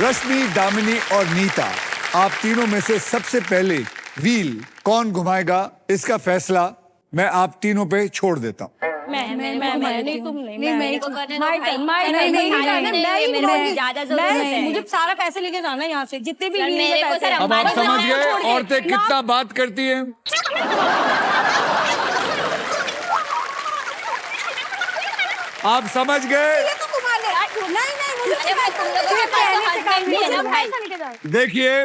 रश्मि, दामिनी और नीता, आप तीनों में से सबसे पहले व्हील कौन घुमाएगा इसका फैसला मैं आप तीनों पे छोड़ देता हूँ। मुझे सारा पैसे लेके जाना है यहाँ से, जितने भी पैसे। अब आप समझ गए औरतें कितना बात करती हैं। आप समझ गए। देखिए,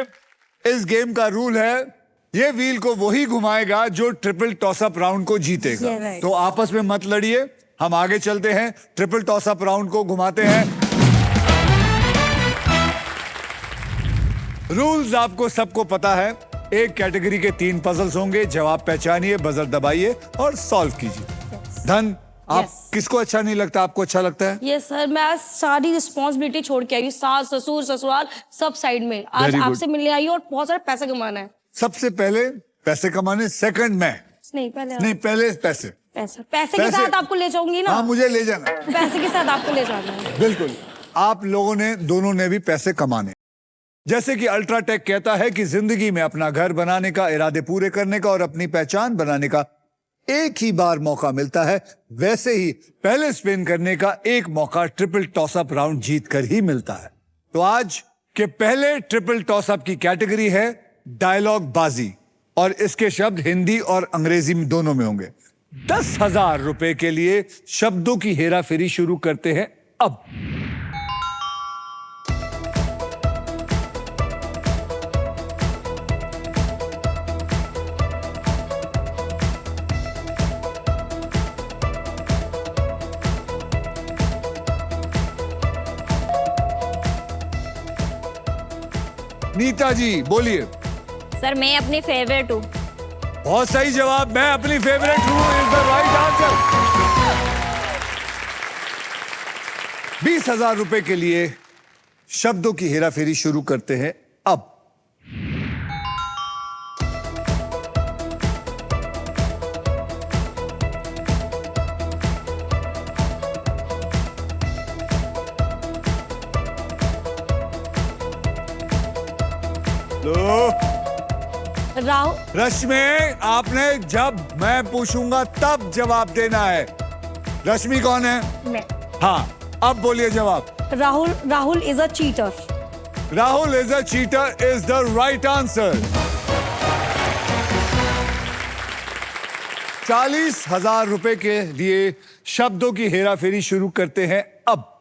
इस गेम का रूल है, ये व्हील को वही घुमाएगा जो ट्रिपल टॉसअप राउंड को जीतेगा। तो आपस में मत लड़िए, हम आगे चलते हैं, ट्रिपल टॉसअप राउंड को घुमाते हैं। रूल्स आपको सबको पता है। एक कैटेगरी के 3 पजल्स होंगे, जवाब पहचानिए, बजर दबाइए और सॉल्व कीजिए। धन, आप किसको अच्छा नहीं लगता, आपको अच्छा लगता है? ये सर, मैं आज सारी रिस्पॉन्सिबिलिटी छोड़ के आई, सास ससुर ससुराल सब साइड में। आज आपसे मिलने आई और बहुत सारे पैसे कमाना है। सबसे पहले पैसे कमाने, सेकंड मैं नहीं पहले पैसे के साथ आपको ले जाऊंगी ना। हाँ, मुझे ले जाना। पैसे के साथ आपको ले जाना है। बिल्कुल, आप लोगों ने दोनों ने भी पैसे कमाने। जैसे कि अल्ट्राटेक कहता है कि जिंदगी में अपना घर बनाने का, इरादे पूरे करने का और अपनी पहचान बनाने का एक ही बार मौका मिलता है, वैसे ही पहले स्पिन करने का एक मौका ट्रिपल टॉसअप राउंड जीतकर ही मिलता है। तो आज के पहले ट्रिपल टॉसअप की कैटेगरी है डायलॉग बाजी और इसके शब्द हिंदी और अंग्रेजी में दोनों में होंगे। 10,000 रुपए के लिए शब्दों की हेराफेरी शुरू करते हैं अब। नीता जी बोलिए। सर, मैं अपनी फेवरेट हूँ। बहुत सही जवाब, मैं अपनी फेवरेट हूँ इज द राइट आंसर। 20,000 रुपए के लिए शब्दों की हेराफेरी शुरू करते हैं अब। रश्मि, आपने जब मैं पूछूंगा तब जवाब देना है। रश्मि कौन है? मैं। हाँ, अब बोलिए जवाब। Rahul is a cheater. Rahul is a cheater is the right answer. 40,000 रुपए के लिए शब्दों की हेराफेरी शुरू करते हैं अब।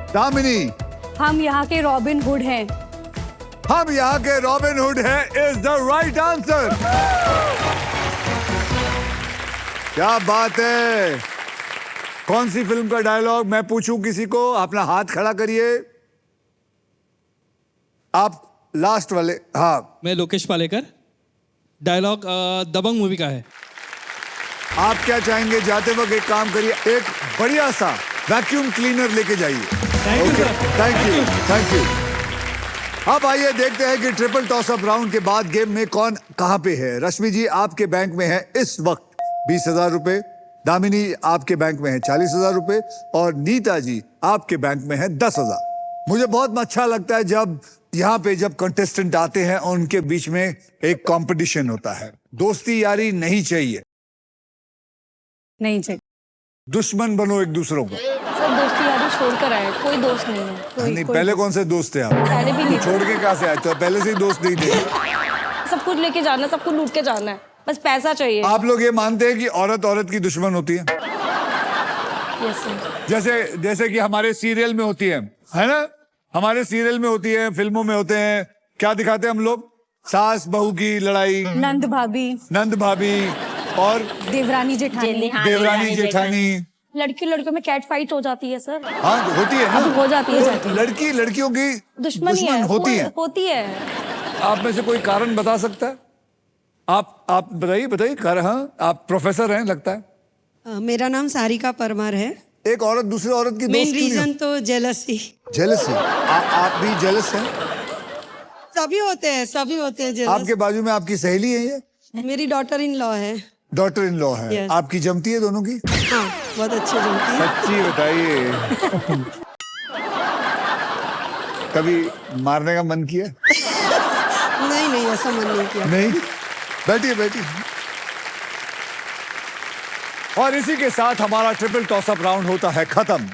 दामिनी, हम यहाँ के रॉबिन हुड हैं। हम यहाँ के रॉबिन हुड हैं इज द राइट आंसर। क्या बात है। कौन सी फिल्म का डायलॉग मैं पूछूं किसी को? अपना हाथ खड़ा करिए। आप लास्ट वाले। हाँ, मैं लोकेश पालेकर। डायलॉग दबंग मूवी का है। आप क्या चाहेंगे? जाते वक्त एक काम करिए, एक बढ़िया सा वैक्यूम क्लीनर लेके जाइए। Thank you. अब आइए देखते हैं कि ट्रिपल टॉसअप राउंड के बाद गेम में कौन कहां पे है। रश्मि जी आपके बैंक में है इस वक्त 20,000 रुपए, दामिनी आपके बैंक में है 40,000 रुपए और नीता जी आपके बैंक में है 10,000। मुझे बहुत अच्छा लगता है जब यहाँ पे कंटेस्टेंट आते हैं और उनके बीच में एक कंपटीशन होता है। दोस्ती यारी नहीं चाहिए, दुश्मन बनो एक दूसरों को। सब दोस्ती यारी छोड़कर आए, कोई दोस्त नहीं है। नहीं, पहले कौन से दोस्त थे आप? पहले भी नहीं। छोड़ के कहाँ से आए? तो पहले से ही दोस्त नहीं थे। सब कुछ लेके जाना, सब कुछ लूट के जाना है, बस पैसा चाहिए। आप लोग ये मानते हैं कि औरत की दुश्मन होती है? Yes sir. जैसे कि हमारे सीरियल में होती है ना? हमारे सीरियल में होती है, फिल्मों में होते हैं, क्या दिखाते हैं हम लोग? सास बहू की लड़ाई, नंद भाभी और देवरानी जेठानी। लड़कियों में कैट फाइट हो जाती है सर। हाँ, होती है ना? हो जाती है। तो लड़कियों की दुश्मन होती है। होती है। आप में से कोई कारण बता सकता है? आप बताइए कर, हाँ आप प्रोफेसर हैं लगता है। मेरा नाम सारिका परमार है। एक औरत दूसरी औरत की मेन रीजन तो जेलसी। जेलसी। आप भी जेलस हैं? सभी होते हैं जेलस। आपके बाजू में आपकी सहेली है ये? मेरी डॉटर इन लॉ है। डॉटर इन लॉ है। Yes. आपकी जमती है दोनों की? हाँ, बहुत अच्छी जमती है। सच्ची बताइए। कभी मारने का मन किया? नहीं ऐसा मन नहीं किया। नहीं। बैठिए। और इसी के साथ हमारा ट्रिपल टॉसअप राउंड होता है खत्म।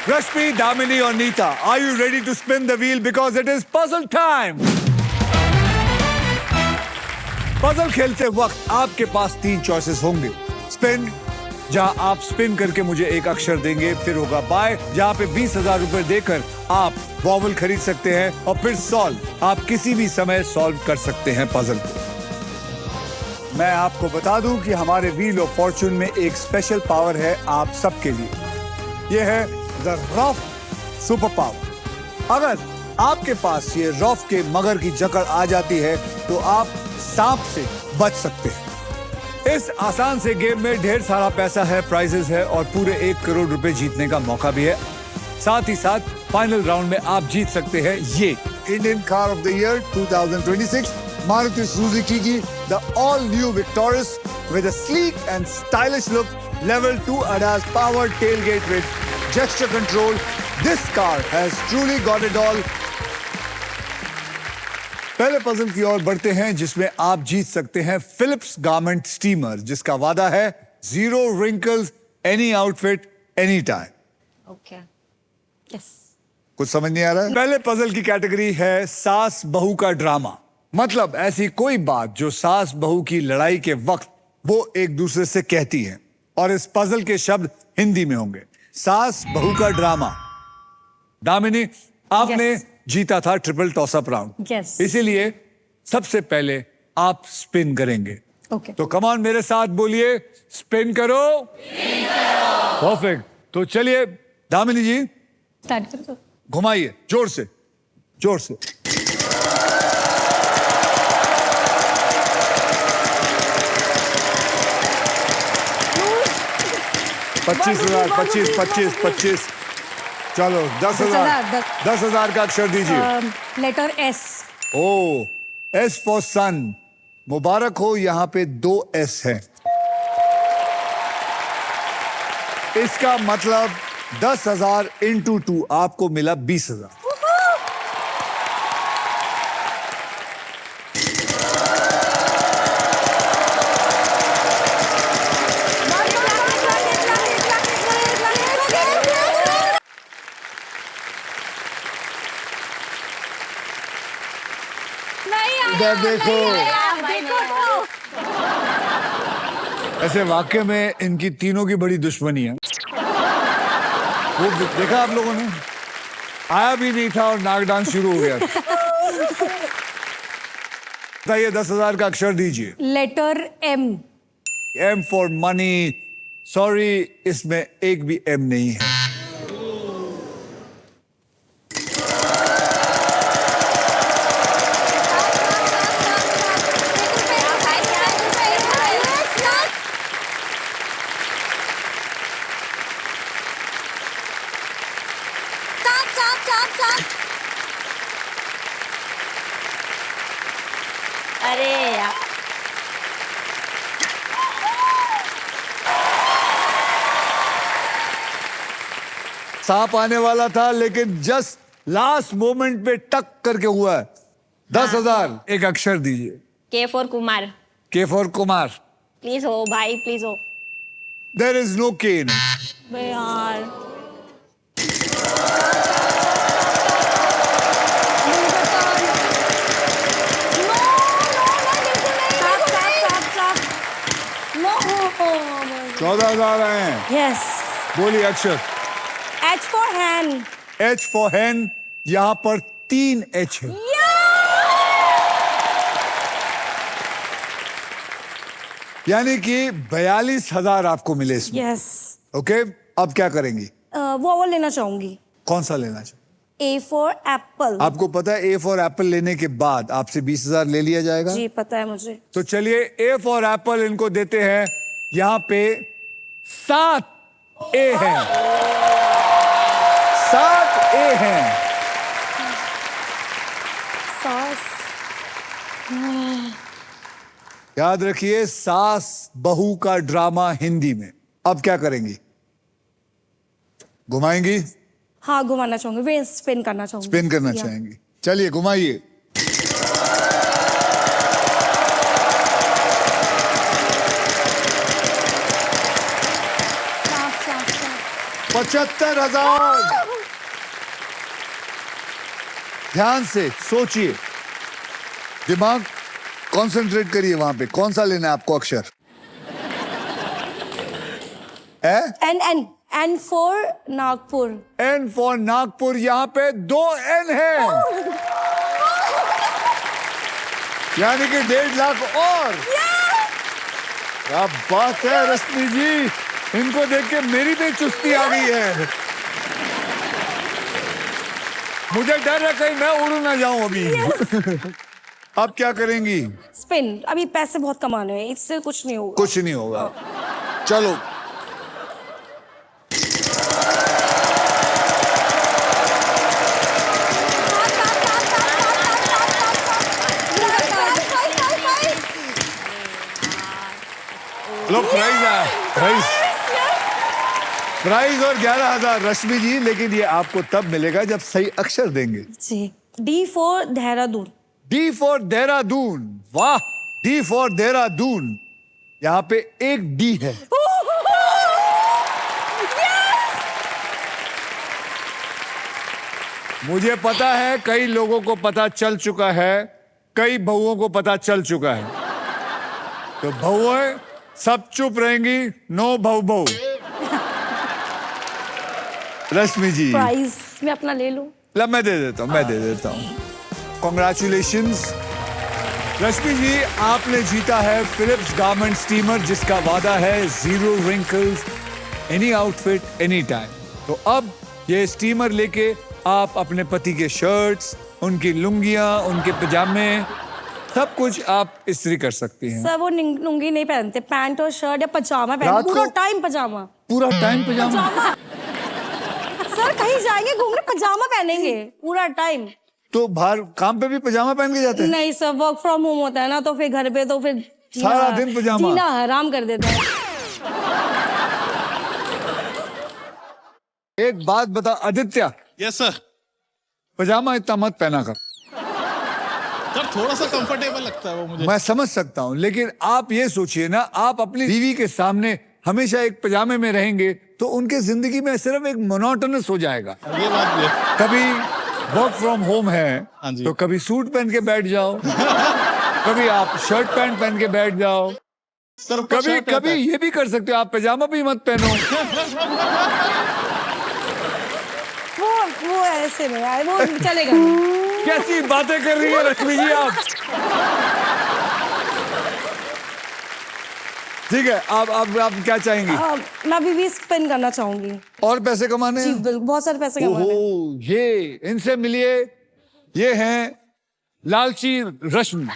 रश्मि, दामिनी और Neeta, are you ready to spin the wheel because it is puzzle time. Puzzle खेलते वक्त आपके पास 3 चॉइसेस होंगे। स्पिन, जहां आप स्पिन करके मुझे एक अक्षर देंगे, फिर होगा बाय, जहां पे 20,000 रुपए देकर आप वॉवल खरीद सकते हैं, और फिर सॉल्व, आप किसी भी समय सॉल्व कर सकते हैं पजल को। मैं आपको बता दूं कि हमारे व्हील ऑफ फॉर्चून में एक स्पेशल पावर है आप सबके लिए। यह है द रॉफ सुपर पावर। अगर आपके पास ये रॉफ के मगर की जकड़ आ जाती है तो आप सांप से बच सकते हैं। इस आसान से गेम में ढेर सारा पैसा है, प्राइजेस है और पूरे 1 करोड़ रुपए जीतने का मौका भी है। साथ ही साथ फाइनल राउंड में आप जीत सकते हैं ये Indian car of the year 2026 Maruti Suzuki की the all new Victoris with a sleek and stylish look, level 2 ADAS powered tailgate with gesture control. This car has truly got it all. पहले puzzle की ओर बढ़ते हैं जिसमें आप जीत सकते हैं Philips garment steamer, जिसका वादा है 0 wrinkles, any outfit, any time. Okay yes. कुछ समझ नहीं आ रहा है? पहले पजल की कैटेगरी है सास बहू का ड्रामा। मतलब ऐसी कोई बात जो सास बहू की लड़ाई के वक्त वो एक दूसरे से कहती है, और इस पजल के शब्द हिंदी में होंगे। सास बहू का ड्रामा। दामिनी, आपने जीता था ट्रिपल टॉसअप राउंड, Yes. इसीलिए सबसे पहले आप स्पिन करेंगे। ओके। तो कमान मेरे साथ बोलिए, स्पिन करो। परफेक्ट। तो चलिए दामिनी जी, स्टार्ट करो। घुमाइए जोर से। 25,000, 25। चलो 10,000। 10,000 का अक्षर दीजिए। Letter S. Oh, S for son. मुबारक हो, यहाँ पे 2 एस है। इसका मतलब 10,000 इंटू 2 आपको मिला 20,000। इधर देखो। ऐसे वाक्य में इनकी तीनों की बड़ी दुश्मनी है। वो देखा आप लोगों ने? आया भी नहीं था और नाक डांस शुरू हो गया। बताइए 10,000 का अक्षर दीजिए। Letter M. M for money. Sorry, इसमें एक भी एम नहीं है। अरे यार, सांप आने वाला था लेकिन जस्ट लास्ट मोमेंट पे टक करके हुआ है। 10,000। एक अक्षर दीजिए। के फॉर कुमार। के फॉर कुमार। प्लीज हो भाई, प्लीज हो। देयर इज नो के इन। बे यार, नो। 14,000 आए हैं। यस। बोलिए अक्षर। H for hen. H for hen. यहां पर 3 एच है। यानी कि 42,000 आपको मिले इसमें। यस। ओके, अब क्या करेंगी? वो लेना चाहूंगी। कौन सा लेना चाहिए? A for apple. आपको पता है ए फॉर एप्पल लेने के बाद आपसे 20,000 ले लिया जाएगा। जी पता है मुझे। तो चलिए ए फॉर एप्पल इनको देते हैं। यहाँ पे 7 ए हैं, 7 ए हैं। सास। याद रखिए, सास बहू का ड्रामा हिंदी में। अब क्या करेंगी? घुमाएंगी? हाँ घुमाना चाहूंगी, वे स्पिन करना चाहूंगी। स्पिन करना या। चाहेंगी? चलिए घुमाइए। सास, सास, सास। 75,000। ध्यान से सोचिए, दिमाग कंसंट्रेट करिए। वहां पे कौन सा लेना है आपको अक्षर? N for Nagpur. N for Nagpur. यहाँ पे 2 एन है, यानी कि 1.5 लाख और। क्या बात है रश्मि जी, इनको देख के मेरी भी चुस्ती आ गई है। मुझे डर है कहीं मैं उड़ ना जाऊं अभी। अब क्या करेंगी? स्पिन। अभी पैसे बहुत कमाने हैं, इससे कुछ नहीं होगा। कुछ नहीं होगा। चलो लो, प्राइज है, प्राइज और 11,000 रश्मि जी। लेकिन ये आपको तब मिलेगा जब सही अक्षर देंगे। जी। D for Dehradun. D for Dehradun. वाह, डी फॉर देहरादून। यहाँ पे एक डी है। मुझे पता है कई लोगों को पता चल चुका है, कई बहुओं को पता चल चुका है। तो बहुएं सब चुप रहेंगी, नो बहु बहु। रश्मि जी, प्राइज मैं अपना ले लूं। ला मैं दे देता हूँ, मैं दे देता हूँ। कॉन्ग्रेचुलेशंस रश्मि जी, आपने जीता है फिलिप्स गारमेंट स्टीमर, जिसका वादा है 0 wrinkles, any outfit any time. तो अब ये स्टीमर लेके आप अपने पति के शर्ट्स, उनकी लुंगियां, उनके पजामे, सब कुछ आप इस्त्री कर सकती हैं। सर वो लुंगी नहीं पहनते, पैंट और शर्ट या पजामा रात पहनते, पूरा को- टाइम पजामा। पूरा टाइम पजामा? सर कहीं जाएंगे घूमने पजामा पहनेंगे पूरा टाइम। तो बाहर काम पे भी पजामा पहन के जाते हैं? नहीं सर, वर्क फ्रॉम होम होता है ना, तो फिर घर पे तो फिर सारा दिन पजामा? जीना हराम कर देता है। एक बात बता आदित्य, यस सर। पजामा इतना मत पहना कर। सर थोड़ा सा कंफर्टेबल लगता है वो मुझे। मैं समझ सकता हूं, लेकिन आप ये सोचिए ना, आप अपनी बीवी के सामने हमेशा एक पजामे में रहेंगे तो उनके जिंदगी में सिर्फ एक मोनोटोनस हो जाएगा। ये बात भी है। कभी वर्क फ्रॉम होम है हाँ जी। तो कभी सूट पहन के बैठ जाओ, कभी आप शर्ट पैंट पहन के बैठ जाओ, सर ऊपर कभी शर्ट कभी रहता है। ये भी कर सकते हो आप पजामा भी मत पहनो। वो ऐसे नहीं यार, वो चलेगा नहीं। कैसी बातें कर रही है रश्मि जी आप। ठीक है, आप क्या चाहेंगी? मैं अभी भी स्पिन करना चाहूंगी। और पैसे कमाने जी हैं? बिल्कुल, बहुत सारे पैसे कमाने हैं। ओहो, ये इनसे मिलिए, ये हैं लालची रश्मि,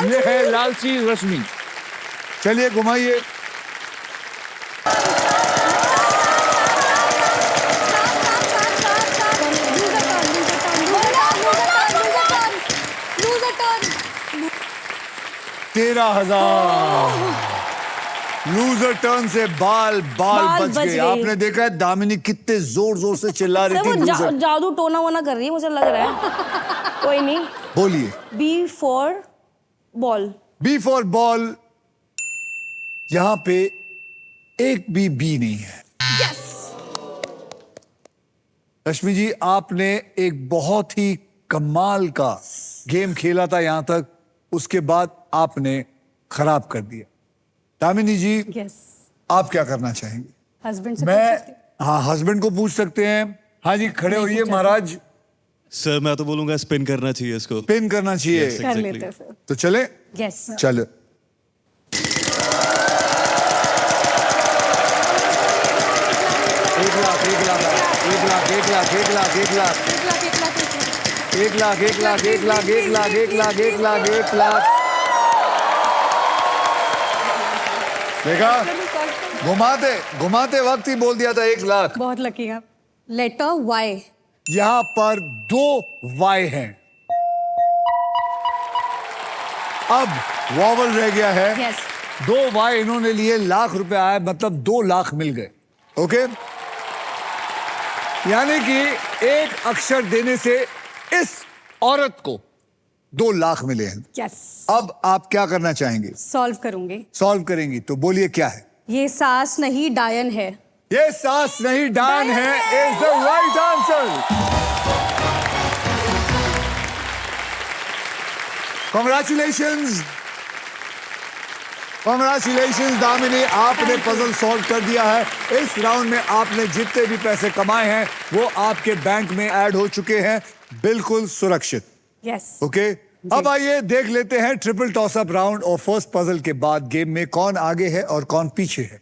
ये है लालची रश्मि। चलिए घुमाइए। तेरह 13,000 लूजर टर्न से बाल बाल बच बच गए। गए। आपने देखा है दामिनी कितने जोर जोर से चिल्ला रही सर थी वो लूजर। जादू टोना वोना कर रही है, मुझे लग रहा है। कोई नहीं। बोलिए। B for ball. B for ball. यहां पे एक भी बी नहीं है। रश्मि जी, आपने एक बहुत ही कमाल का गेम खेला था यहां तक, उसके बाद आपने खराब कर दिया। दामिनी जी, यस। आप क्या करना चाहेंगे? हस्बैंड से मैं, हाँ, हस्बैंड को पूछ सकते हैं। हाँ जी, खड़े होइए महाराज। सर मैं तो बोलूंगा स्पिन करना चाहिए इसको। पिन करना चाहिए। Yes, कर exactly. लेते हैं फिर। तो चले? यस। चलो। 1 लाख 1 लाख 1 लाख 1 लाख 1 लाख 1 लाख 1 लाख 1 लाख 1 लाख 1 लाख 1 लाख 1 लाख 1 लाख। देखा, घुमाते घुमाते वक्त ही बोल दिया था 1 लाख। बहुत लकी आप। Letter Y. यहां पर 2 वाई हैं। अब वॉवल रह गया है। यस 2 वाई इन्होंने लिए, लाख रुपए आए, मतलब 2 लाख मिल गए। ओके, यानी कि एक अक्षर देने से इस औरत को 2 लाख मिले हैं। यस। अब आप क्या करना चाहेंगे? सॉल्व करूंगी। सॉल्व करेंगी तो बोलिए क्या है? ये सास नहीं डायन है। ये सास नहीं डायन है is the right answer. Congratulations, congratulations Damini, आपने पजल सॉल्व कर दिया है। इस राउंड में आपने जितने भी पैसे कमाए हैं वो आपके बैंक में ऐड हो चुके हैं, बिल्कुल सुरक्षित। यस। ओके, अब आइए देख लेते हैं ट्रिपल टॉस अप राउंड और फर्स्ट पजल के बाद गेम में कौन आगे है और कौन पीछे है।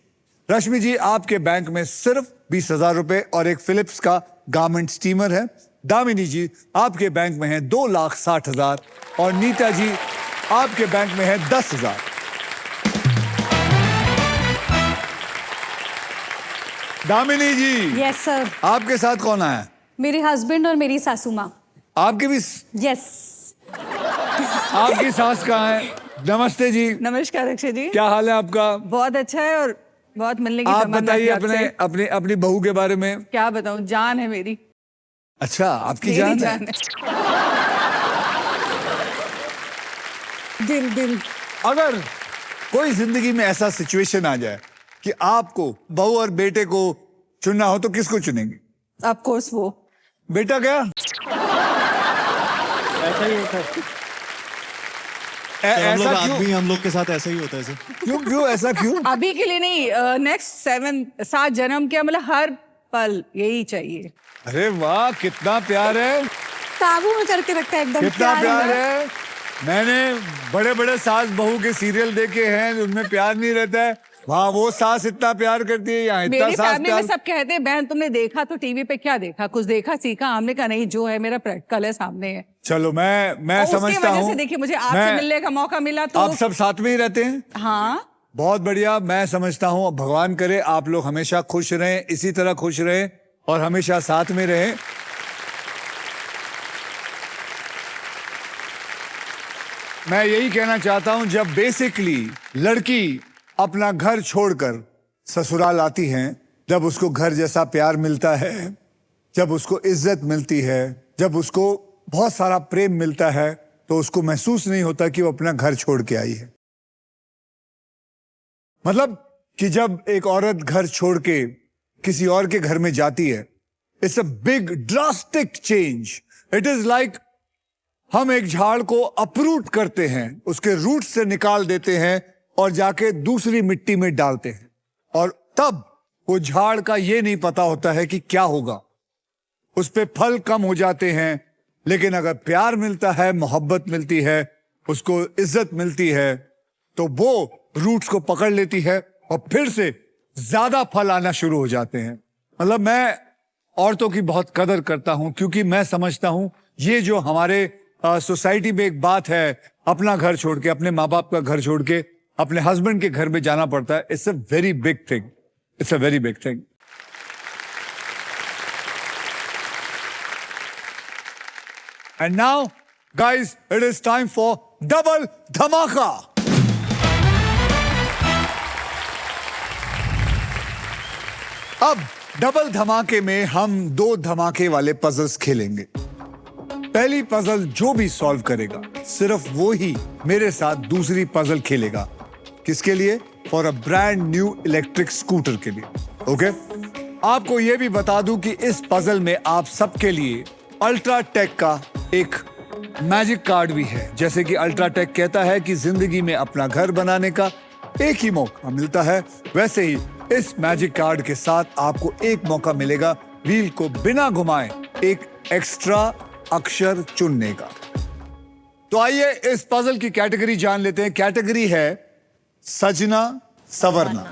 रश्मि जी, आपके बैंक में सिर्फ 20,000 रुपए और एक फिलिप्स का गारमेंट स्टीमर है। दामिनी जी, आपके बैंक में है 2,60,000 और नीता जी, आपके बैंक में है 10,000। दामिनी जी, यस सर। आपके साथ कौन आया? मेरे हस्बैंड और मेरी सासू माँ। आपके भी? यस। आपकी सास कहाँ है? नमस्ते जी। नमस्कार अक्षय जी। क्या हाल है आपका? बहुत अच्छा है और बहुत मिलने की आप तमन्ना बताइए थी अपने आपसे। अपने अपनी बहू के बारे में। क्या बताऊं, जान है मेरी। अच्छा, आपकी मेरी जान है? जान है। दिल दिल। अगर कोई जिंदगी में ऐसा सिचुएशन आ जाए कि आपको बहू और बेटे को चुनना हो तो किसको चुनेंगे? ऑफ कोर्स वो। बेटा क्या? ऐसा ही होता है। हम लोग ऐसा क्यों? आदमी, हम लोग के साथ ऐसा ही होता है सर। क्यों क्यों ऐसा क्यों? अभी के लिए नहीं, नेक्स्ट 7 जन्म के, मतलब हर पल यही चाहिए। अरे वाह, कितना प्यार है, काबू में करके रखा है एकदम। कितना प्यार है। मैंने बड़े बड़े सास बहू के सीरियल देखे हैं, उनमें प्यार नहीं रहता है। वहाँ वो सास इतना प्यार करती है, यहाँ इतना मेरी सास फैमिली में प्यार। सब कहते हैं, बहन तुमने देखा तो टीवी पे क्या देखा, कुछ देखा सीखा? हमने कहा नहीं, जो है मेरा प्रैक्टिकल है, सामने है। चलो, मैं और उसकी समझता वजह हूँ। से देखिए, मुझे आपसे मैं- मिलने का मौका मिला तो। आप सब साथ में ही रहते हैं? हाँ। बहुत बढ़िया। मैं समझता हूँ भगवान करे आप लोग हमेशा खुश रहें, इसी तरह खुश रहें और हमेशा साथ में रहें। मैं यही कहना चाहता हूं, जब बेसिकली लड़की अपना घर छोड़कर ससुराल आती है, जब उसको घर जैसा प्यार मिलता है, जब उसको इज्जत मिलती है, जब उसको बहुत सारा प्रेम मिलता है, तो उसको महसूस नहीं होता कि वो अपना घर छोड़ के आई है। मतलब कि जब एक औरत घर छोड़ के किसी और के घर में जाती है, it's a big drastic change. It is like हम एक झाड़ को अपरूट करते हैं, उसके रूट से निकाल देते हैं और जाके दूसरी मिट्टी में डालते हैं, और तब वो झाड़ का ये नहीं पता होता है कि क्या होगा। उस पे फल कम हो जाते हैं, लेकिन अगर प्यार मिलता है, मोहब्बत मिलती है, उसको इज्जत मिलती है, तो वो रूट्स को पकड़ लेती है और फिर से ज्यादा फल आना शुरू हो जाते हैं। मतलब मैं औरतों की बहुत कदर करता हूं, क्योंकि मैं समझता हूं ये जो हमारे सोसाइटी में एक बात है, अपना घर छोड़ के, अपने माँ बाप का घर छोड़ के अपने हस्बैंड के घर में जाना पड़ता है, it's a very big thing. It's a very big thing. And now guys, it is time for double धमाका। अब डबल धमाके में हम 2 धमाके वाले पजल्स खेलेंगे। पहली पजल जो भी सॉल्व करेगा, सिर्फ वो ही मेरे साथ दूसरी पजल खेलेगा। किसके लिए? For a brand new electric scooter के लिए। ओके, आपको यह भी बता दूं कि इस पजल में आप सबके लिए अल्ट्राटेक का एक मैजिक कार्ड भी है। जैसे कि अल्ट्राटेक कहता है कि जिंदगी में अपना घर बनाने का एक ही मौका मिलता है, वैसे ही इस मैजिक कार्ड के साथ आपको एक मौका मिलेगा व्हील को बिना घुमाए एक एक्स्ट्रा अक्षर चुनने का। तो आइए इस पजल की कैटेगरी जान लेते हैं। कैटेगरी है सजना सवरना।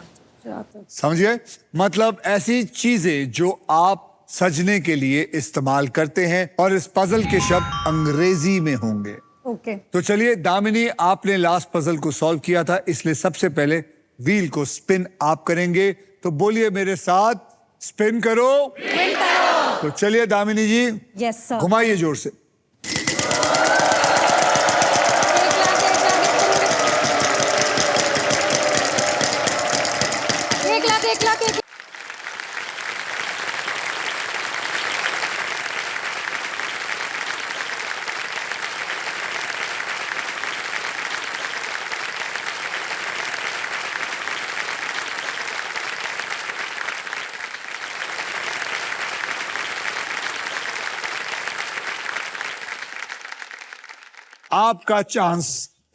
समझिए, मतलब ऐसी चीजें जो आप सजने के लिए इस्तेमाल करते हैं, और इस पजल के शब्द अंग्रेजी में होंगे। ओके तो चलिए दामिनी, आपने लास्ट पजल को सॉल्व किया था, इसलिए सबसे पहले व्हील को स्पिन आप करेंगे। तो बोलिए मेरे साथ, स्पिन करो। तो चलिए दामिनी जी, यस सर। घुमाइए जोर से। एक लाख आपका चांस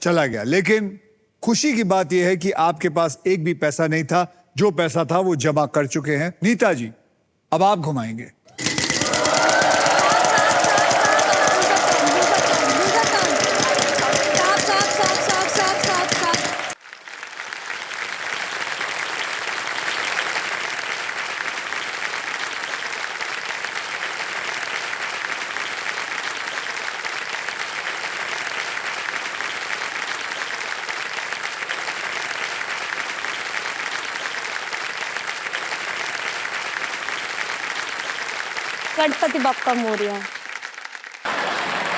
चला गया, लेकिन खुशी की बात यह है कि आपके पास एक भी पैसा नहीं था। जो पैसा था वो जमा कर चुके हैं। नीता जी, अब आप घुमाएंगे। गणपति बाप्पा मोरया।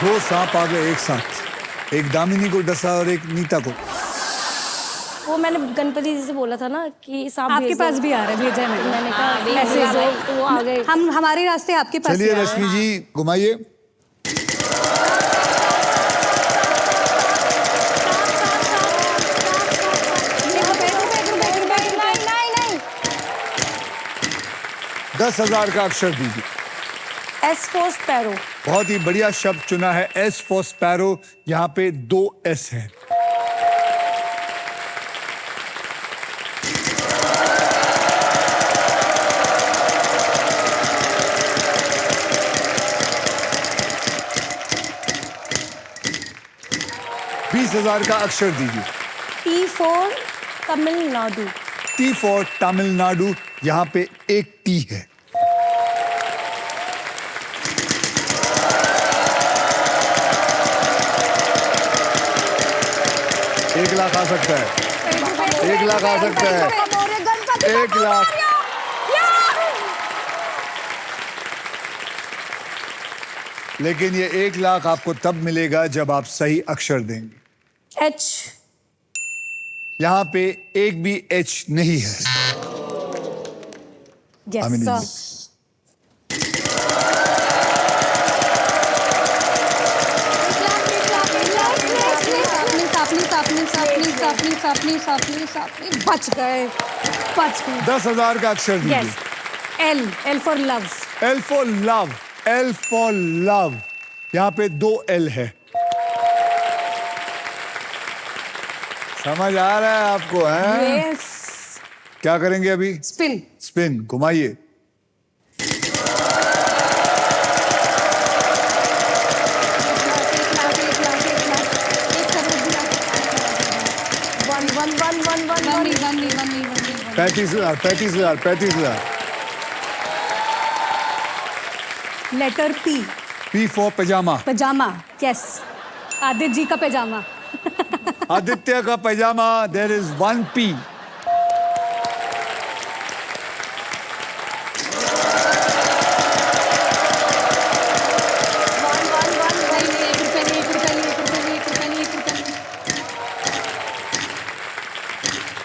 दो सांप आ गए एक साथ, एक दामिनी को डसा और एक नीता को। वो मैंने गणपति जी से बोला था ना कि सांप आपके भेज पास दो। भी आ रहा है, भेजा है मैंने कहा हाँ, मैसेज भेजा दो, तो वो आ गए। हम हमारे रास्ते आपके पास चलिए ही आ रहे हैं। रश्मि जी, घुमाइए। नहीं 10,000 का अक्षर दीजिए। S for sparrow. बहुत ही बढ़िया शब्द चुना है, एस फॉर स्पैरो। यहाँ पे 2 एस है। $20,000 का अक्षर दीजिए। T for Tamil Nadu. T for Tamil Nadu. यहाँ पे एक टी है। एक लाख आ सकता है, 1 लाख आ सकता है, 1 लाख। लेकिन ये 1 लाख आपको तब मिलेगा जब आप सही अक्षर देंगे। एच। यहाँ पे एक भी एच नहीं है। यस आमिनी सर। जी। बच गए 10,000 का अक्षर दीजिए। Yes. L for love. L for love. L for love. यहाँ पे 2 एल है। समझ आ रहा है आपको, हैं? यस। क्या करेंगे अभी? स्पिन। स्पिन, घुमाइए। One 35,000, 35,000, 35,000। Letter P. P for pyjama. Pyjama. Yes. Aditya ji का पजामा। आदित्य का पजामा। There is 1 P.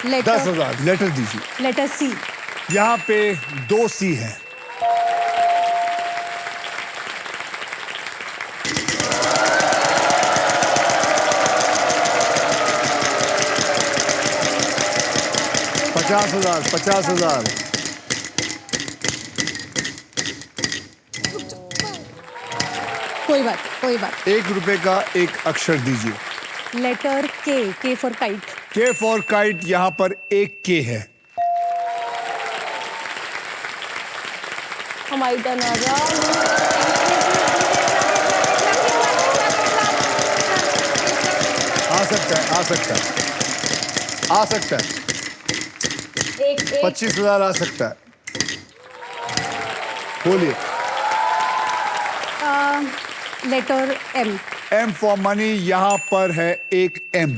Letter 10,000। Letter दीजिए। Letter C. यहाँ पे 2 सी है। $50,000, 50,000। कोई बात ₹1 का एक अक्षर दीजिए। लेटर के फॉर काइट। के फॉर काइट। यहाँ पर एक के है। हमारी टर्न आ जा। आ सकता है, आ सकता है, आ सकता है। एक 25,000 आ सकता है। बोलिए। Letter M. M for money, यहाँ पर है एक एम।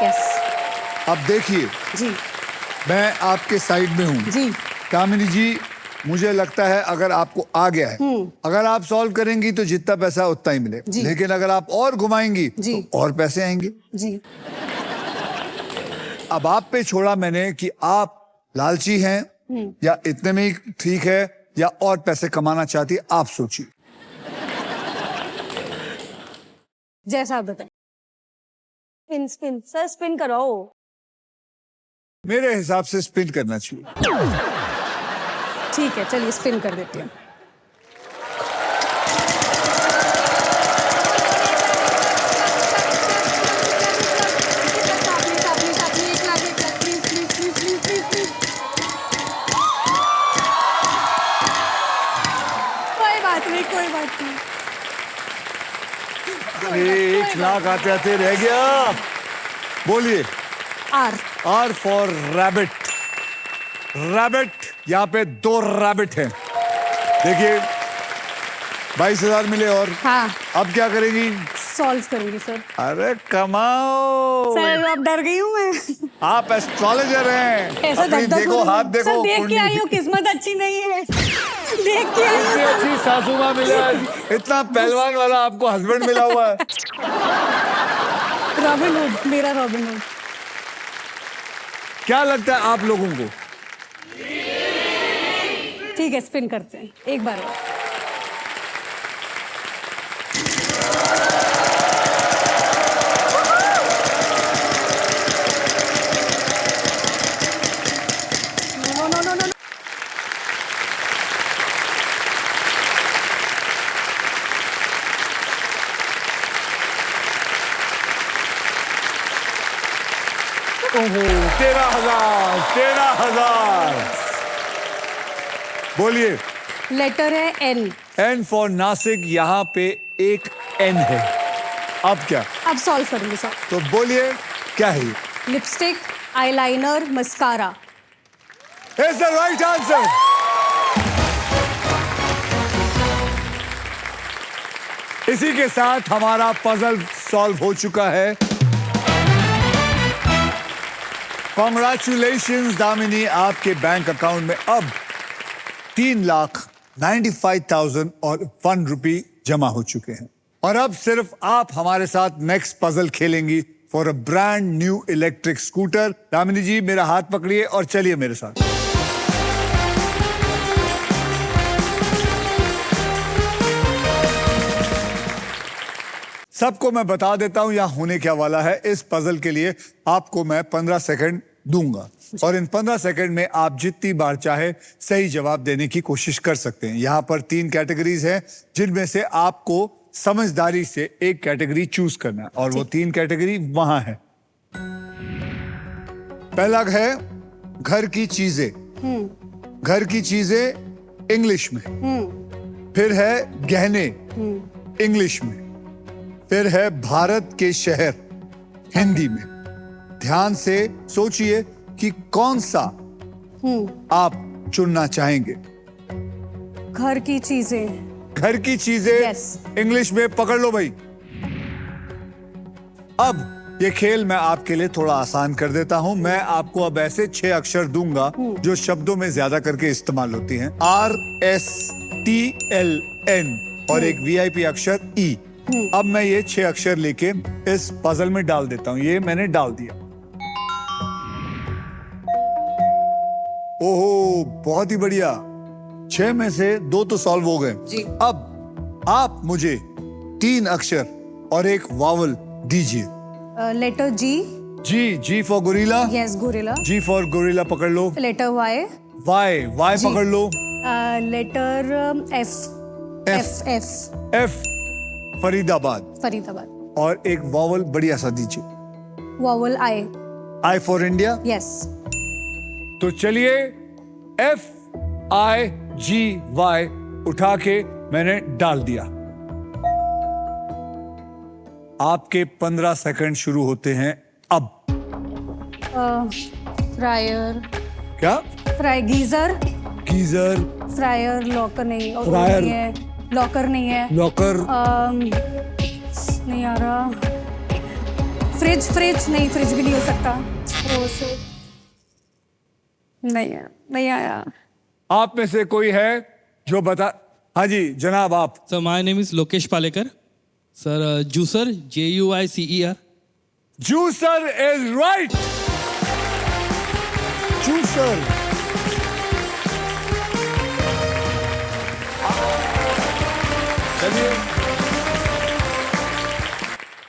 यस। अब देखिए, जी मैं आपके साइड में हूँ। जी कामिनी जी, मुझे लगता है अगर आपको आ गया है, अगर आप सॉल्व करेंगी तो जितना पैसा उतना ही मिले, जी। लेकिन अगर आप और घुमाएंगी जी। तो और पैसे आएंगे। जी। अब आप पे छोड़ा मैंने कि आप लालची हैं या इतने में ही ठीक है या और पैसे कमाना चाहती है, आप सोचिए। जैसा आप बताएं। स्पिन स्पिन सर, स्पिन कराओ। मेरे हिसाब से स्पिन करना चाहिए। ठीक है, चलिए स्पिन कर देती हूँ। कोई बात नहीं, कोई बात नहीं। अरे 1 लाख आते आते रह गया। बोलिए। R. R for rabbit. Rabbit, यहाँ पे 2 रैबिट हैं। देखिए 22,000 मिले और हाँ। अब क्या करेंगी? सॉल्व करूंगी सर। अरे कमाओ। सर अब डर गई हूँ मैं। आप एस्ट्रोलॉजर हैं। ऐसा अपनी धक-धक देखो, हो रही है। हाथ देखो। सर देख के कुंडली। आई हूँ, किस्मत अच्छी नहीं है। देख के आई इतनी हूँ। अच्छी सासू माँ मिला, इतना पहलवान वाला आपको हस्बैंड मिला हुआ है। रॉबिन हुड, मेरा रॉबिन हुड। क्या लगता है आप लोगों को? ठीक है, स्पिन करते हैं एक बार और। No no no no. ओहो, 13,000, 13,000। बोलिए। लेटर है एन। एन फॉर नासिक, यहाँ पे एक एन है। अब क्या? अब सॉल्व करूंगी सर। तो बोलिए क्या है ये? Lipstick, eyeliner, mascara. Is the right answer. इसी के साथ हमारा पजल सॉल्व हो चुका है। कॉन्ग्रेचुलेशंस दामिनी, आपके बैंक अकाउंट में अब 3,95,000 और 1 रुपी जमा हो चुके हैं। और अब सिर्फ आप हमारे साथ नेक्स्ट पजल खेलेंगी for a brand new electric scooter. Damini ji, मेरा हाथ पकड़िए और चलिए मेरे साथ। सबको मैं बता देता हूं यहां होने क्या वाला है। इस पजल के लिए आपको मैं 15 सेकंड दूंगा और इन 15 सेकंड में आप जितनी बार चाहे सही जवाब देने की कोशिश कर सकते हैं। यहां पर 3 कैटेगरीज हैं जिनमें से आपको समझदारी से एक कैटेगरी चूज करना है और वो 3 कैटेगरी वहां है। पहला है घर की चीजें। घर की चीजें इंग्लिश में। फिर है गहने इंग्लिश में। फिर है भारत के शहर हिंदी में। ध्यान से सोचिए कि कौन सा आप चुनना चाहेंगे। घर की चीजें। घर की चीजें Yes. इंग्लिश में पकड़ लो भाई। अब ये खेल मैं आपके लिए थोड़ा आसान कर देता हूं। मैं आपको अब ऐसे 6 अक्षर दूंगा जो शब्दों में ज्यादा करके इस्तेमाल होती हैं। RSTLN और एक VIP अक्षर E। अब मैं ये 6 अक्षर लेके इस पजल में डाल देता हूं। ये मैंने डाल दिया। ओहो, बहुत ही बढ़िया। 6 में से 2 तो सॉल्व हो गए। अब आप मुझे 3 अक्षर और एक वावल दीजिए। Letter G. G for gorilla. Yes, gorilla. G for gorilla पकड़ लो। Letter Y. Y G. पकड़ लो। Letter F. F। F Faridabad. Faridabad. और एक वावल बढ़िया सा दीजिए। Vowel I. I for India. Yes. तो चलिए FIGY उठा के मैंने डाल दिया। आपके 15 सेकंड शुरू होते हैं अब। फ्रायर, क्या? Fry geyser, geyser, fryer, locker नहीं, और फ्रायर। नहीं है, लॉकर नहीं है, लॉकर, नहीं आ रहा, फ्रिज, फ्रिज नहीं, फ्रिज भी नहीं हो सकता, नहीं है, नहीं आया। आप में से कोई है जो बता? हाँ जी जनाब आप। Sir my name is Lokesh Palekar sir juicer JUICER juicer is right. Juicer. चलिए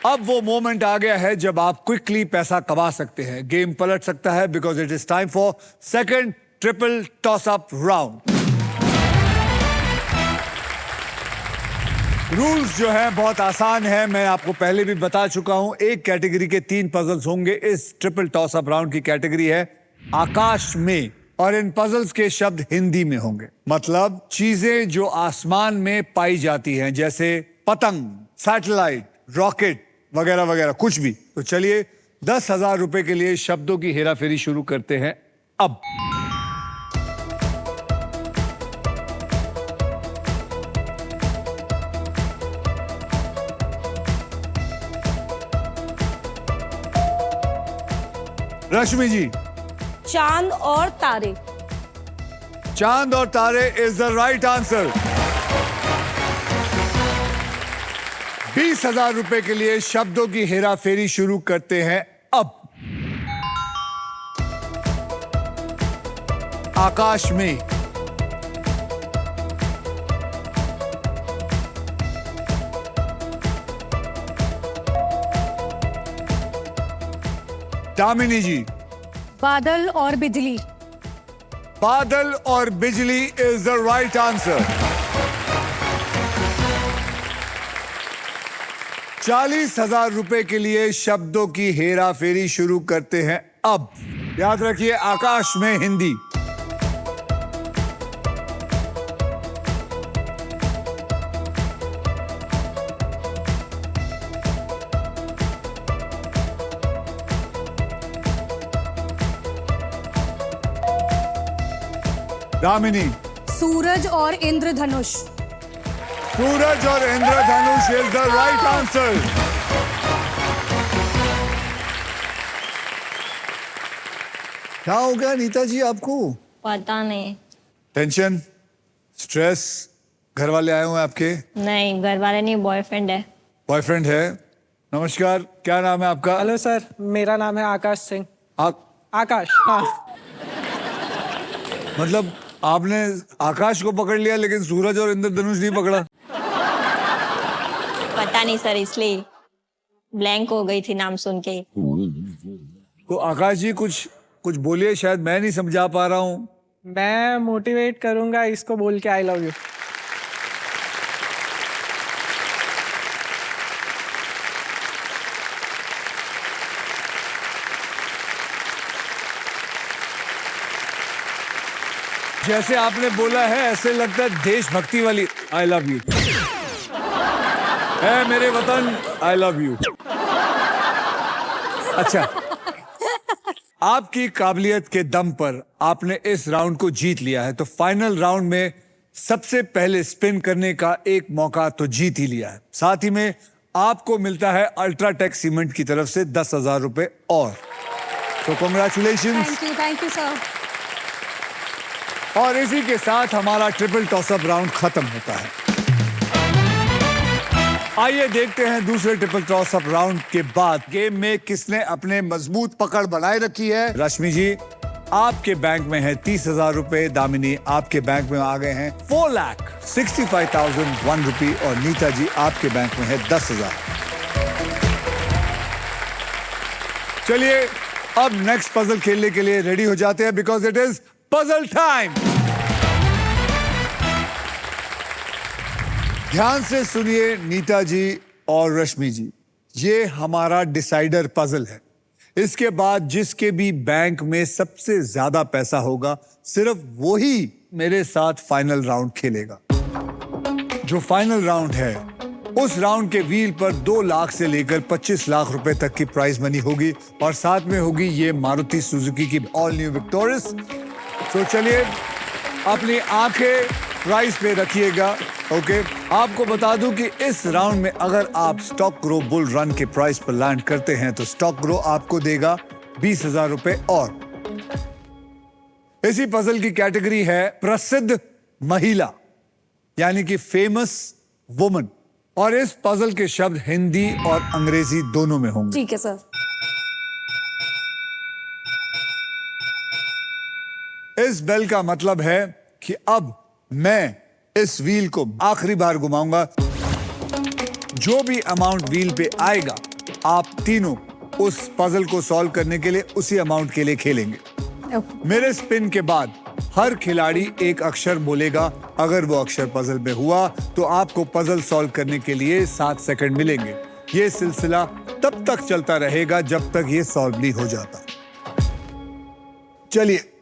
अब वो मोमेंट आ गया है जब आप क्विकली पैसा कमा सकते हैं। गेम पलट सकता है because it is time for second triple toss up round. Rules जो है बहुत आसान है, मैं आपको पहले भी बता चुका हूं। एक कैटेगरी के 3 पजल्स होंगे। इस ट्रिपल टॉस अप राउंड की कैटेगरी है आकाश में, और इन पजल्स के शब्द हिंदी में होंगे। मतलब चीजें जो आसमान में पाई जाती हैं, जैसे पतंग, सैटेलाइट, रॉकेट वगैरह वगैरह, कुछ भी। तो चलिए 10,000 रुपए के लिए शब्दों की हेराफेरी शुरू करते हैं अब। रश्मि जी। चांद और तारे। चांद और तारे इज द राइट आंसर। 20,000 रुपए के लिए शब्दों की हेराफेरी शुरू करते हैं अब। आकाश में। दामिनी जी। बादल और बिजली। बादल और बिजली इज द राइट आंसर। 40,000 रुपए के लिए शब्दों की हेरा फेरी शुरू करते हैं अब। याद रखिए आकाश में हिंदी। दामिनी। सूरज और इंद्रधनुष। सूरज और इंद्रधनुष इज द राइट आंसर। क्या हो गया नीता जी आपको? पता नहीं। टेंशन, स्ट्रेस, घर वाले आए हुए हैं आपके? नहीं, घर वाले नहीं, बॉयफ्रेंड है। बॉयफ्रेंड है। नमस्कार, क्या नाम है आपका? हेलो सर, मेरा नाम है आकाश सिंह। आकाश, हाँ। मतलब आपने आकाश को पकड़ लिया लेकिन सूरज और इंद्रधनुष नहीं पकड़ा? पता नहीं सर, इसलिए ब्लैंक हो गई थी नाम सुन के। तो आकाश जी कुछ बोलिए, शायद मैं नहीं समझा पा रहा हूँ। मैं मोटिवेट करूंगा इसको बोल के आई लव यू। जैसे आपने बोला है ऐसे लगता है देशभक्ति वाली आई लव यू है मेरे वतन, आई लव यू। अच्छा, आपकी काबिलियत के दम पर आपने इस राउंड को जीत लिया है, तो फाइनल राउंड में सबसे पहले स्पिन करने का एक मौका तो जीत ही लिया है। साथ ही में आपको मिलता है अल्ट्राटेक सीमेंट की तरफ से 10,000 रुपए और। तो कांग्रेचुलेशंस। Thank you sir. और इसी के साथ हमारा ट्रिपल टॉसअप राउंड खत्म होता है। आइए देखते हैं दूसरे ट्रिपल टॉसअप राउंड के बाद गेम में किसने अपने मजबूत पकड़ बनाए रखी है। रश्मि जी, आपके बैंक में है 30,000 रुपए। दामिनी, आपके बैंक में आ गए हैं 4,65,001 रुपए। और नीता जी, आपके बैंक में है 10,000। चलिए अब नेक्स्ट पजल खेलने के लिए रेडी हो जाते हैं, because it is puzzle time. ध्यान से सुनिए नीता जी और रश्मि जी, ये हमारा डिसाइडर पजल है। इसके बाद जिसके भी बैंक में सबसे ज्यादा पैसा होगा, सिर्फ वही मेरे साथ फाइनल राउंड खेलेगा। जो फाइनल राउंड है, उस राउंड के व्हील पर 2 लाख से लेकर 25 लाख रुपए तक की प्राइज मनी होगी, और साथ में होगी ये मारुति सुजुकी की ऑल न्यू विक्टोरियस तो चलिए अपनी आंखें प्राइस पे रखिएगा। ओके, आपको बता दूं कि इस राउंड में अगर आप स्टॉक ग्रो बुल रन के प्राइस पर लैंड करते हैं तो स्टॉक ग्रो आपको देगा 20,000 रुपए और। इसी पजल की कैटेगरी है प्रसिद्ध महिला, यानी कि फेमस वुमन, और इस पजल के शब्द हिंदी और अंग्रेजी दोनों में होंगे। ठीक है सर। इस बेल का मतलब है कि अब मैं इस व्हील को आखिरी बार घुमाऊंगा। जो भी अमाउंट व्हील पे आएगा, आप तीनों उस पजल को सॉल्व करने के लिए उसी अमाउंट के लिए खेलेंगे। मेरे स्पिन के बाद हर खिलाड़ी एक अक्षर बोलेगा। अगर वो अक्षर पजल में हुआ तो आपको पजल सॉल्व करने के लिए 7 सेकंड मिलेंगे। ये सिलसिला तब तक चलता रहेगा जब तक ये सॉल्व नहीं हो जाता। चलिए,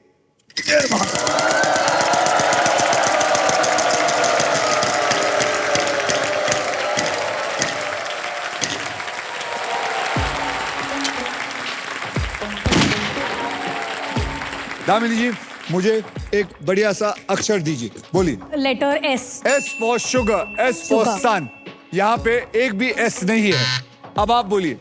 दामिनी जी, मुझे एक बढ़िया सा अक्षर दीजिए। बोलिए। Letter S. S for sugar, S for son. यहाँ पे एक भी एस नहीं है। अब आप बोलिए।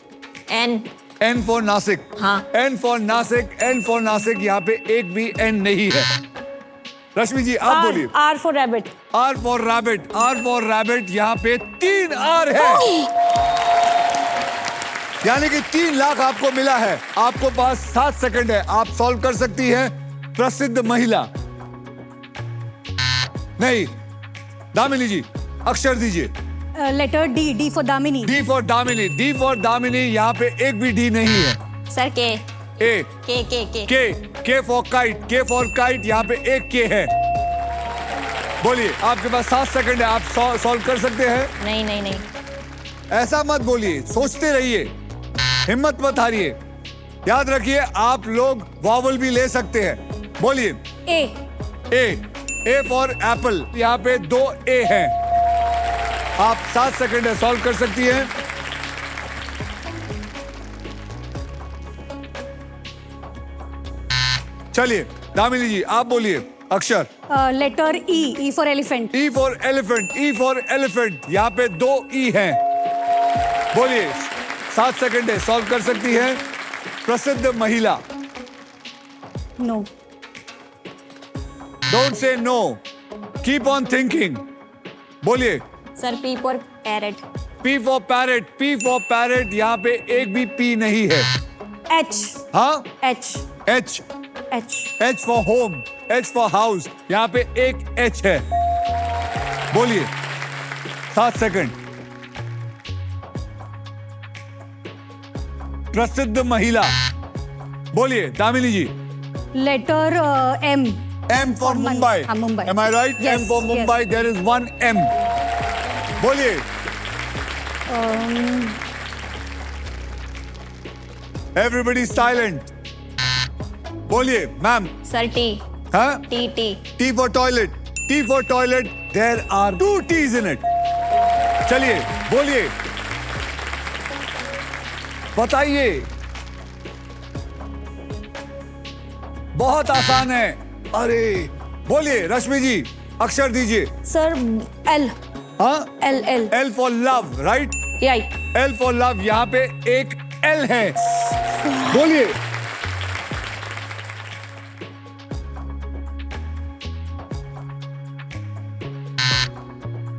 एन। N for Nashik. हाँ। N for Nashik, N for Nashik. यहाँ पे एक भी एन नहीं है। रश्मि जी आप बोलिए। R for rabbit. R for rabbit, R for rabbit. यहाँ पे 3 आर है, यानी कि 3 लाख आपको मिला है। आपको पास 7 सेकंड है, आप सॉल्व कर सकती हैं। प्रसिद्ध महिला नहीं, दामिनी जी अक्षर दीजिए। Letter D. D for Damini. D for Damini, D for Damini. यहाँ पे एक भी डी नहीं है। सर के। ए। के। के फॉर काइट, के फॉर काइट। यहाँ पे एक के है। बोलिए, आपके पास 7 सेकंड है, आप सॉल्व कर सकते हैं। नहीं। ऐसा मत बोलिए, सोचते रहिए, हिम्मत मत हारिए। याद रखिए, आप लोग वॉवल भी ले सकते हैं। बोलिए। ए फॉर एप्पल। यहाँ पे 2 ए हैं। आप 7 सेकंड है, सॉल्व कर सकती हैं। चलिए दामिनी जी आप बोलिए अक्षर। Letter E. E for elephant. E for elephant, E for elephant. यहाँ पे 2 ई हैं। बोलिए, 7 सेकंड है, सॉल्व कर सकती है। प्रसिद्ध महिला। No. Don't say no, keep on thinking. बोलिए। Sir P for parrot. P for parrot, P for parrot. यहाँ पे एक भी पी नहीं है। एच। हाँ, H. H. H. H for home, H for house. यहाँ पे एक एच है। बोलिए, 7 सेकंड। प्रसिद्ध महिला। बोलिए Damini ji. Letter M. M for Mumbai. Mumbai. Am I right? Yes, M for Mumbai. yes. There is 1 M. बोलिए। Everybody silent. बोलिए मैम। Sir T. हाँ? T. T for toilet. T for toilet. There are 2 T's in it. चलिए बोलिए, बताइए। बहुत आसान है। अरे बोलिए रश्मि जी अक्षर दीजिए। Sir L. हाँ, L. L for love, right? Right. L for love। यहाँ पे एक L है। बोलिए।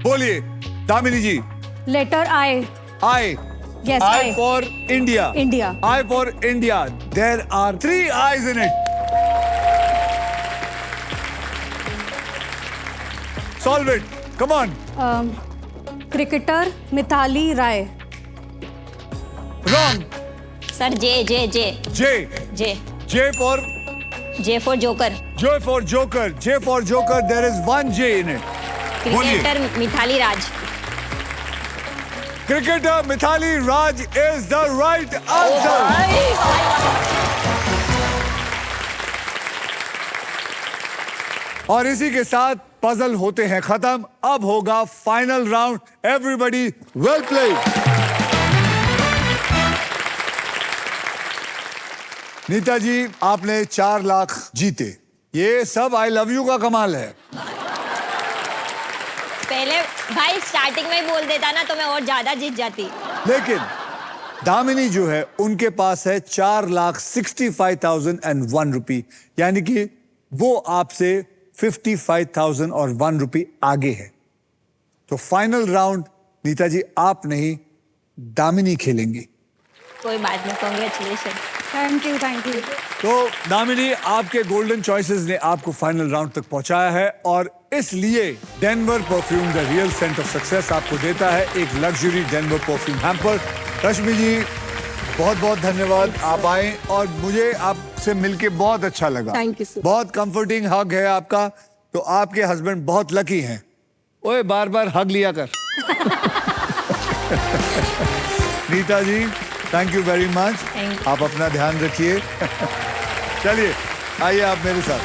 बोलिए Damini ji. Letter I. I. Yes, I I. for India. India. I for India. There are 3 I's in it. Solve it. Come on. Cricketer Mitali Rai. Wrong. Sir J. J. J for joker. Joker. J for Joker. There is 1 J in it. बोलिए। Cricketer Mithali Raj. Cricketer Mithali Raj is the right answer. और इसी के साथ puzzle होते हैं खत्म। अब होगा final round. Everybody well played. Neeta ji आपने 4 लाख जीते, ये सब आई लव यू का कमाल है। पहले भाई स्टार्टिंग में ही बोल देता ना तो मैं और ज्यादा जीत जाती। लेकिन दामिनी जो है उनके पास है 4,65,001 रुपये, यानी कि वो आपसे 55,001 रुपये आगे है। तो फाइनल राउंड नीता जी आप नहीं दामिनी खेलेंगी। कोई बात नहीं, congratulation. Thank you thank you. तो दामिनी आपके गोल्डन चॉइसेस ने आपको फाइनल राउंड तक पहुंचाया है और इसलिए Denver perfume the real scent of success आपको देता है एक luxury Denver perfume hamper. Rashmi ji बहुत बहुत धन्यवाद, आप आए और मुझे आपसे मिलके बहुत अच्छा लगा। Thank you, sir. बहुत कंफर्टिंग हग है आपका। तो आपके हस्बैंड बहुत लकी हैं। ओए बार बार हग लिया कर। Neeta ji thank you very much, Thank you. आप अपना ध्यान रखिए। चलिए आइए आप मेरे साथ।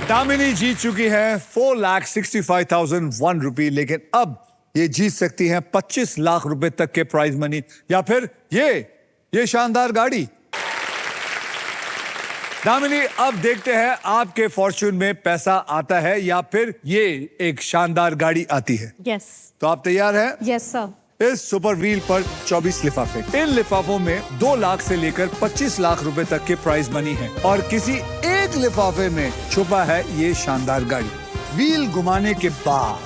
दामिनी जीत चुकी है 4,65,001 रुपये, लेकिन अब ये जीत सकती हैं 25 लाख रुपए तक के प्राइज मनी या फिर ये शानदार गाड़ी। दामिनी अब देखते हैं आपके फॉर्च्यून में पैसा आता है या फिर ये एक शानदार गाड़ी आती है। यस तो आप तैयार हैं? Yes sir. इस सुपर व्हील पर 24 लिफाफे, इन लिफाफों में 2 लाख से लेकर 25 लाख रुपए तक के प्राइज मनी है और किसी एक लिफाफे में छुपा है ये शानदार गाड़ी। व्हील घुमाने के बाद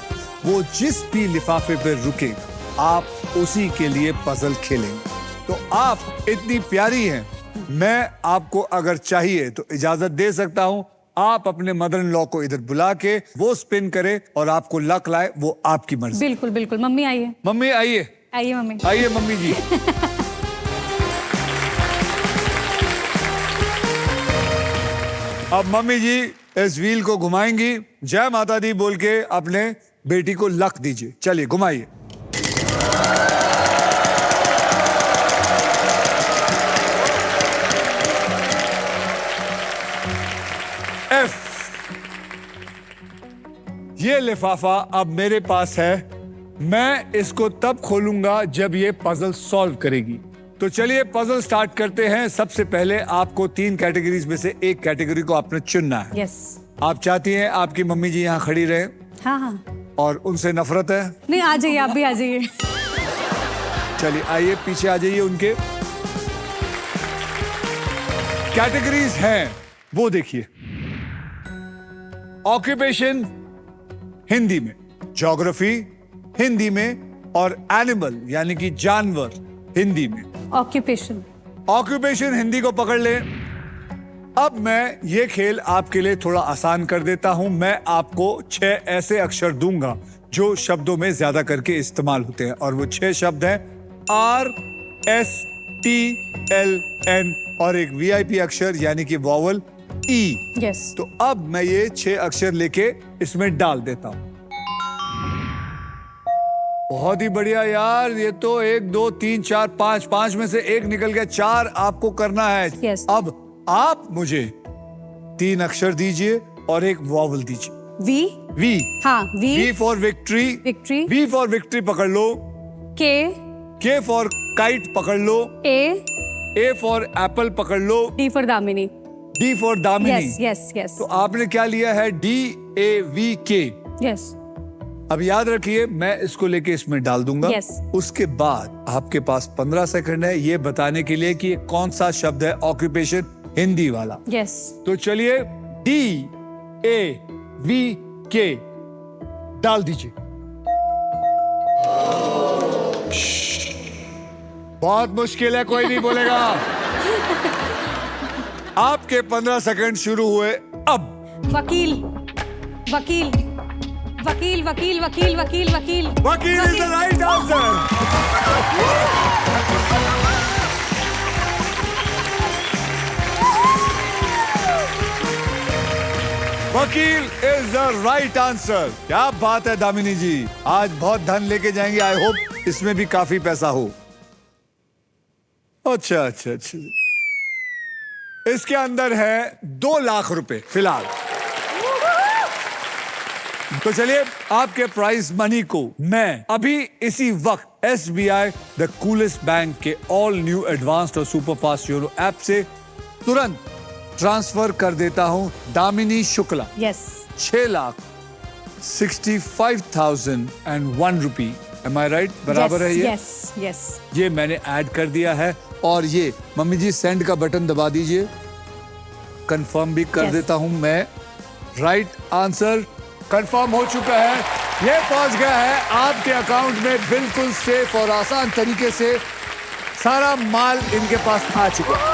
वो जिस भी लिफाफे पर रुकेगा आप उसी के लिए पजल खेलेंगे। तो आप इतनी प्यारी हैं, मैं आपको अगर चाहिए तो इजाजत दे सकता हूं। आप अपने मदर इन लॉ को इधर बुला के वो स्पिन करे और आपको लक लाए, वो आपकी मर्जी। बिल्कुल बिल्कुल। मम्मी आइए। मम्मी आइए। आइए मम्मी। आइए मम्मी जी। अब मम्मी जी इस व्हील को घुमाएंगी। जय माता दी बोल के अपने बेटी को लक दीजिए। चलिए घुमाइए। एफ। ये लिफाफा अब मेरे पास है, मैं इसको तब खोलूंगा जब ये पजल सॉल्व करेगी। तो चलिए पजल स्टार्ट करते हैं। सबसे पहले आपको 3 कैटेगरीज में से एक कैटेगरी को आपने चुनना है। यस। आप चाहती हैं आपकी मम्मी जी यहाँ खड़ी रहे हाँ हाँ। और उनसे नफरत है? नहीं आ जाइए, आप भी आ जाइए। चलिए आइए पीछे आ जाइए। उनके कैटेगरीज हैं वो देखिए। ऑक्यूपेशन हिंदी में, ज्योग्राफी हिंदी में और एनिमल यानी कि जानवर हिंदी में। ऑक्यूपेशन। ऑक्यूपेशन हिंदी को पकड़ ले। अब मैं ये खेल आपके लिए थोड़ा आसान कर देता हूं। मैं आपको 6 ऐसे अक्षर दूंगा जो शब्दों में ज्यादा करके इस्तेमाल होते हैं और वो 6 शब्द हैं RSTLN और एक VIP अक्षर यानी कि वॉवल E। यस। तो अब मैं ये 6 अक्षर लेके इसमें डाल देता हूं। बहुत ही बढ़िया यार, ये तो 1 2 3 4 5 में से 1 निकल गया। 4 आपको करना है। Yes. अब आप मुझे 3 अक्षर दीजिए और एक वॉवल दीजिए। वी। वी। हाँ V. V for victory. Victory. V for victory पकड़ लो। के। के फॉर काइट पकड़ लो। ए फॉर एप्पल पकड़ लो। D for Damini. D for Damini. Yes yes yes. तो आपने क्या लिया है? DAVK। यस। अब याद रखिए मैं इसको लेके इसमें डाल दूंगा। Yes. उसके उसके बाद आपके पास 15 सेकंड है ये बताने के लिए कि ये कौन सा शब्द है ऑक्यूपेशन हिंदी वाला। यस। तो चलिए DAVK डाल दीजिए। बहुत मुश्किल है, कोई नहीं बोलेगा। आपके 15 सेकंड शुरू हुए अब। वकील। वकील वकील वकील वकील वकील वकील वकील इज द राइट आंसर। वकील इज द राइट आंसर। क्या बात है दामिनी जी, आज बहुत धन लेके जाएंगे। आई होप इसमें भी काफी पैसा हो। अच्छा अच्छा अच्छा, इसके अंदर है 2 लाख रुपए फिलहाल। तो चलिए आपके प्राइज मनी को मैं अभी इसी वक्त SBI द कूलेस्ट बैंक के ऑल न्यू एडवांस्ड और सुपर फास्ट योनो ऐप से तुरंत ट्रांसफर कर देता हूं दामिनी शुक्ला। यस 6,65,001 रुपी। एम आई राइट? बराबर है ये? यस यस ये मैंने ऐड कर दिया है और ये मम्मी जी सेंड का बटन दबा दीजिए। कंफर्म भी कर Yes. देता हूं मैं। राइट आंसर कंफर्म हो चुका है। ये पहुंच गया है आपके अकाउंट में बिल्कुल सेफ और आसान तरीके से। सारा माल इनके पास आ चुका है।